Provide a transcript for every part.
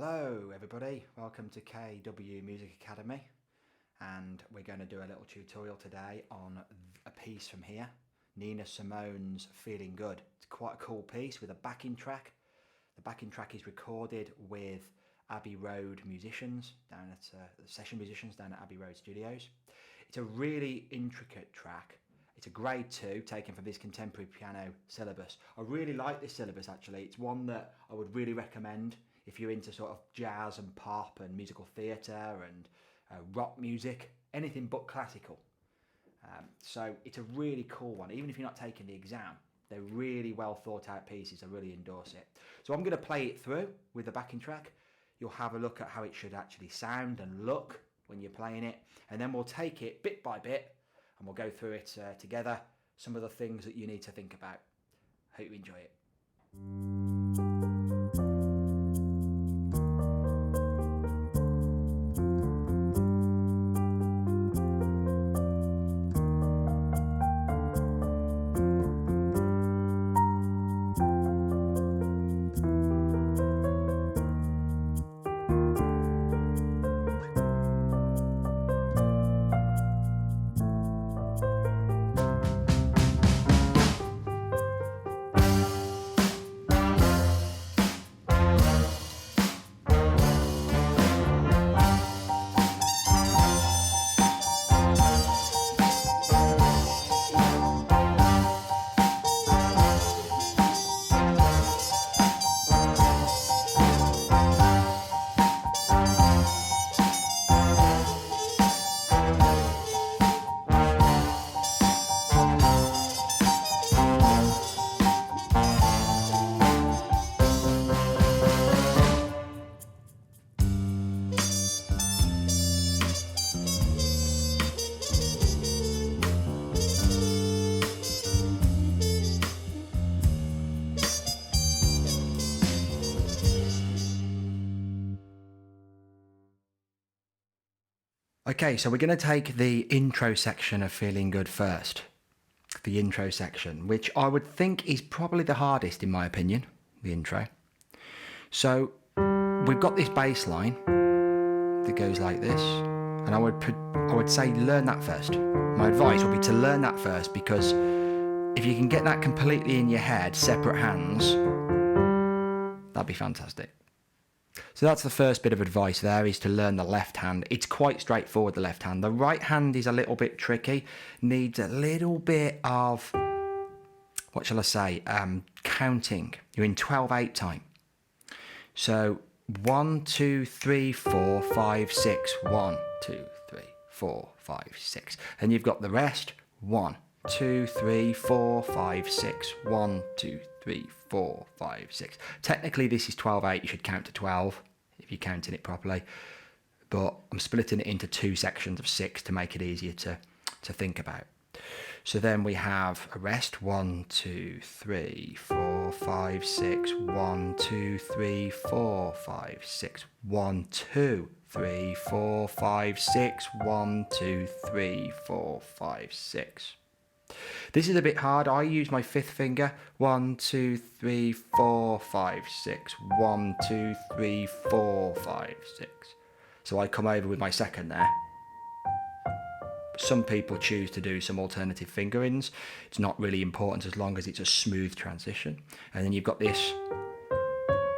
Hello everybody, welcome to KW Music Academy, and we're going to do a little tutorial today on a piece from here, Nina Simone's Feeling Good. It's quite a cool piece with a backing track. The backing track is recorded with Abbey Road musicians, session musicians down at Abbey Road Studios. It's a really intricate track. It's a grade 2 taken from this contemporary piano syllabus. I really like this syllabus actually. It's one that I would really recommend if you're into sort of jazz and pop and musical theatre and rock music, anything but classical. So it's a really cool one, even if you're not taking the exam. They're really well thought out pieces. I really endorse it. So I'm going to play it through with the backing track. You'll have a look at how it should actually sound and look when you're playing it, and then we'll take it bit by bit and we'll go through it together, some of the things that you need to think about. Hope you enjoy it. Okay, so we're going to take the intro section of Feeling Good first. The intro section, which I would think is probably the hardest in my opinion, the intro. So we've got this bass line that goes like this, and I would say learn that first. My advice would be to learn that first, because if you can get that completely in your head, separate hands, that'd be fantastic. So that's the first bit of advice there, is to learn the left hand. It's quite straightforward, the left hand. The right hand is a little bit tricky, needs a little bit of, what shall I say, counting. You're in 12/8 time. So 1, 2, 3, 4, 5, 6, 1, 2, 3, 4, 5, 6. And you've got the rest, 1, 2, 3, 4, 5, 6, 1, 2, 3, 4, 5, 6. Technically this is 12/8, you should count to 12 if you're counting it properly, but I'm splitting it into 2 sections of 6 to make it easier to think about. So then we have a rest, 1, 2, 3, 4, 5, 6, 1, 2, 3, 4, 5, 6, 1, 2, 3, 4, 5, 6, 1, 2, 3, 4, 5, 6. This is a bit hard. I use my 5th finger. 1, 2, 3, 4, 5, 6. 1, 2, 3, 4, 5, 6. So I come over with my 2nd there. Some people choose to do some alternative fingerings. It's not really important as long as it's a smooth transition. And then you've got this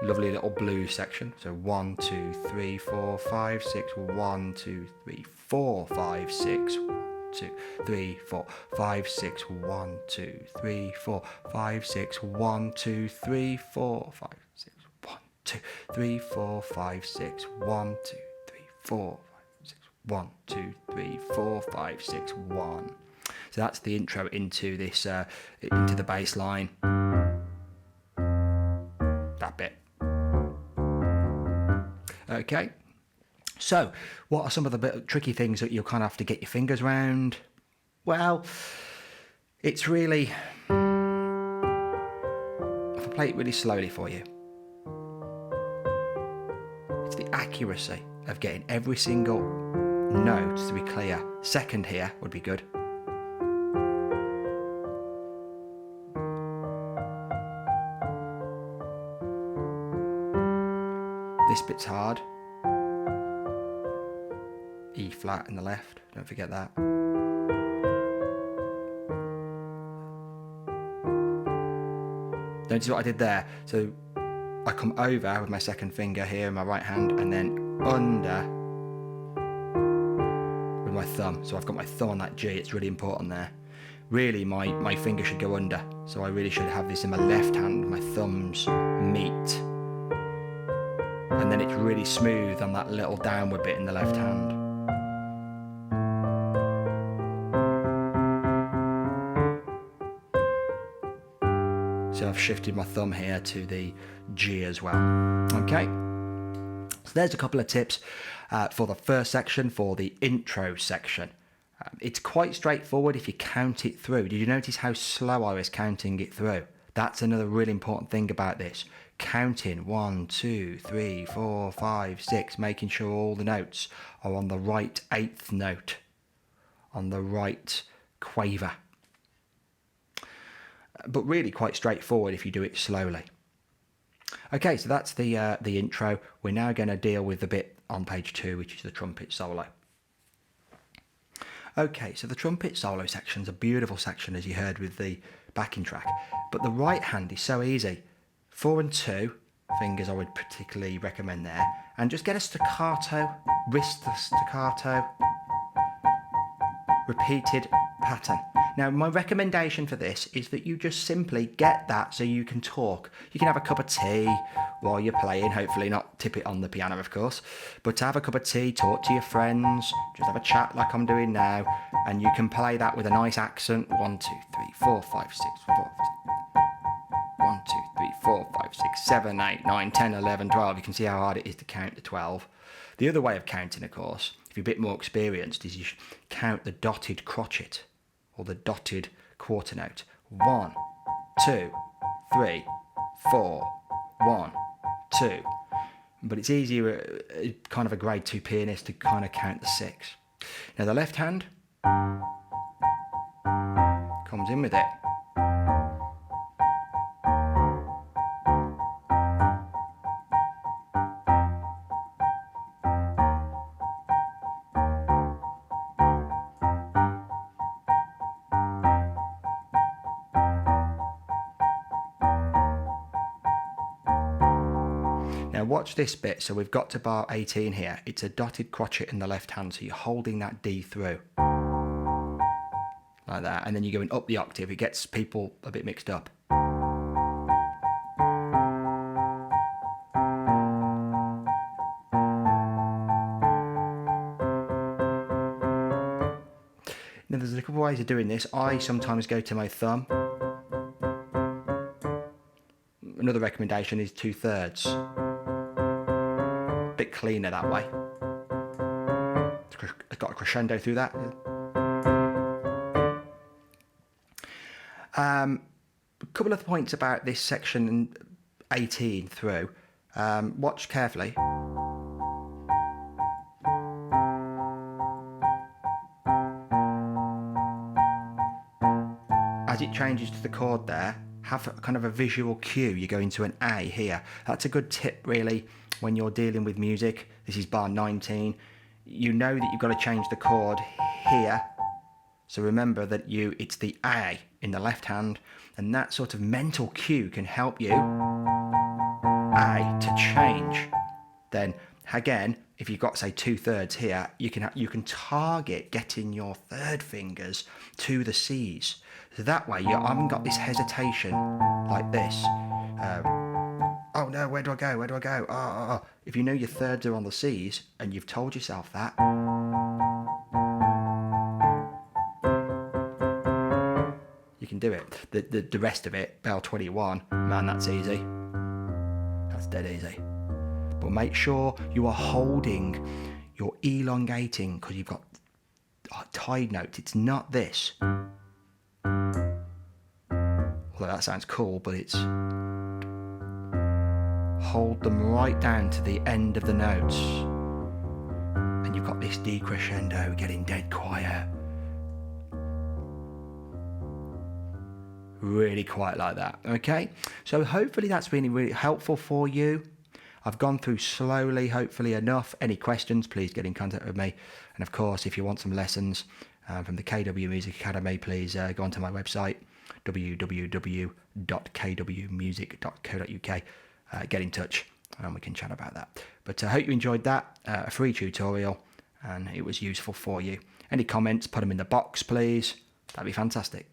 lovely little blues section. So 1, 2, 3, 4, 5, 6. 1, 2, 3, 4, 5, 6. 2, 3, 4, 5, 6, 1, 2, 3, 4, 5, 6, 1, 2, 3, 4, 5, 6, 1, 2, 3, 4, 5, 6, 1, 2, 3, 4, 5, 6, 1, 2, 3, 4, 5, 6, 1. So that's the intro into this, into the bass line. That bit. Okay. So, what are some of the bit tricky things that you'll kind of have to get your fingers around? Well, it's really, if I play it really slowly for you, it's the accuracy of getting every single note to be clear. 2nd here would be good. This bit's hard. E flat in the left, don't forget that. Notice what I did there. So I come over with my second finger here in my right hand and then under with my thumb. So I've got my thumb on that G, it's really important there. Really, my finger should go under. So I really should have this in my left hand, my thumbs meet. And then it's really smooth on that little downward bit in the left hand. So I've shifted my thumb here to the G as well. Okay, so there's a couple of tips for the first section, for the intro section. It's quite straightforward if you count it through. Did you notice how slow I was counting it through? That's another really important thing about this. Counting 1, 2, 3, 4, 5, 6, making sure all the notes are on the right eighth note, on the right quaver. But really quite straightforward if you do it slowly. Okay, so that's the intro. We're now going to deal with the bit on page 2, which is the trumpet solo. Okay, so the trumpet solo section is a beautiful section, as you heard with the backing track. But the right hand is so easy. 4 and 2 fingers I would particularly recommend there. And just get a staccato, wrist staccato, repeated pattern. Now, my recommendation for this is that you just simply get that so you can talk. You can have a cup of tea while you're playing, hopefully not tip it on the piano, of course, but to have a cup of tea, talk to your friends, just have a chat like I'm doing now, and you can play that with a nice accent. 1, 2, 3, 4, 5, 6, 4, 1, 2, 3, 4, 5, 6, 7, 8, 9, 10, 11, 12. You can see how hard it is to count to 12. The other way of counting, of course, if you're a bit more experienced, is you should count the dotted crotchet or the dotted quarter note. 1, 2, 3, 4, 1, 2. But it's easier, kind of a grade 2 pianist, to kind of count the 6. Now the left hand comes in with it. Now watch this bit. So we've got to bar 18 here. It's a dotted crotchet in the left hand, so you're holding that D through. Like that. And then you're going up the octave. It gets people a bit mixed up. Now there's a couple of ways of doing this. I sometimes go to my thumb. Another recommendation is 2/3. Bit cleaner that way. It's got a crescendo through that. A couple of points about this section 18 through. Watch carefully. As it changes to the chord there, have a kind of a visual cue. You go into an A here. That's a good tip, really, when you're dealing with music. This is bar 19. You know that you've got to change the chord here. So remember that it's the A in the left hand, and that sort of mental cue can help you A to change. Then again, if you've got, say, 2/3 here, you can target getting your third fingers to the C's. So that way you haven't got this hesitation like this. Oh no, where do I go? Where do I go? Oh. If you know your thirds are on the C's and you've told yourself that, you can do it. The rest of it, bell 21, man, that's easy. That's dead easy. But make sure you are holding, you're elongating, because you've got tied notes. It's not this. Although that sounds cool, but it's hold them right down to the end of the notes. And you've got this decrescendo getting dead quiet. Really quiet like that, okay? So hopefully that's been really helpful for you. I've gone through slowly, hopefully enough. Any questions, please get in contact with me. And of course, if you want some lessons from the KW Music Academy, please go onto my website, www.kwmusic.co.uk. Get in touch and we can chat about that. But I hope you enjoyed that, a free tutorial, and it was useful for you. Any comments, put them in the box, please. That'd be fantastic.